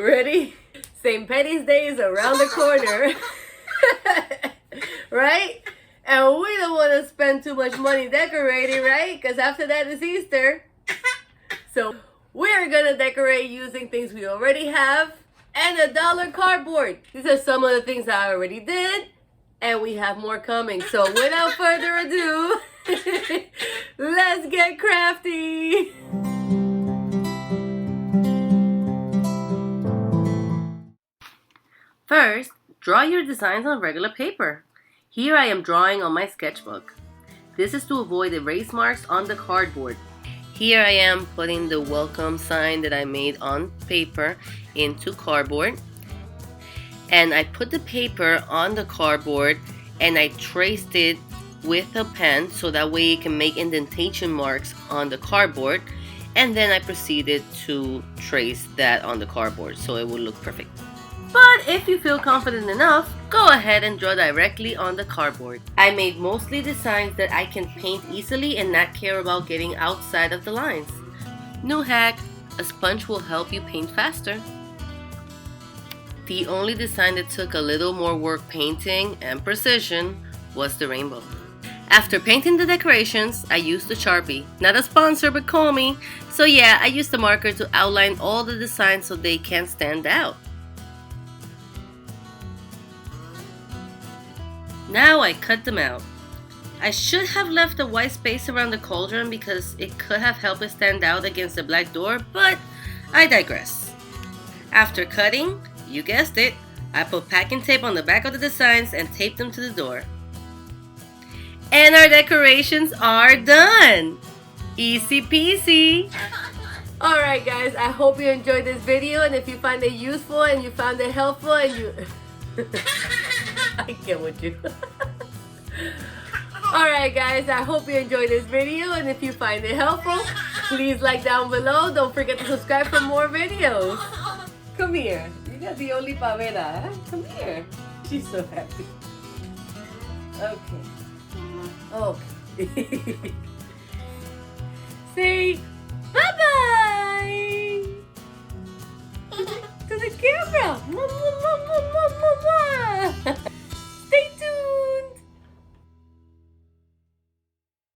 Ready? St. Patty's Day is around the corner. Right? And we don't want to spend too much money decorating, right? Because after that is Easter. So we're going to decorate using things we already have and $1 cardboard. These are some of the things I already did. And we have more coming. So without further ado, let's get crafty. First, draw your designs on regular paper. Here I am drawing on my sketchbook. This is to avoid erase marks on the cardboard. Here I am putting the welcome sign that I made on paper into cardboard. And I put the paper on the cardboard and I traced it with a pen so that way it can make indentation marks on the cardboard. And then I proceeded to trace that on the cardboard so it would look perfect. But if you feel confident enough, go ahead and draw directly on the cardboard. I made mostly designs that I can paint easily and not care about getting outside of the lines. New hack, a sponge will help you paint faster. The only design that took a little more work painting and precision was the rainbow. After painting the decorations, I used the Sharpie. Not a sponsor, but call me. So yeah, I used the marker to outline all the designs so they can stand out. Now I cut them out. I should have left a white space around the cauldron because it could have helped it stand out against the black door, but I digress. After cutting, you guessed it, I put packing tape on the back of the designs and taped them to the door. And our decorations are done! Easy peasy! Alright guys, I hope you enjoyed this video, and if you find it useful and you found it helpful and you... I get with you. Alright guys, I hope you enjoyed this video, and if you find it helpful, please like down below. Don't forget to subscribe for more videos. Come here. You're not the only pavera, huh? Come here. She's so happy. Okay. Okay. See?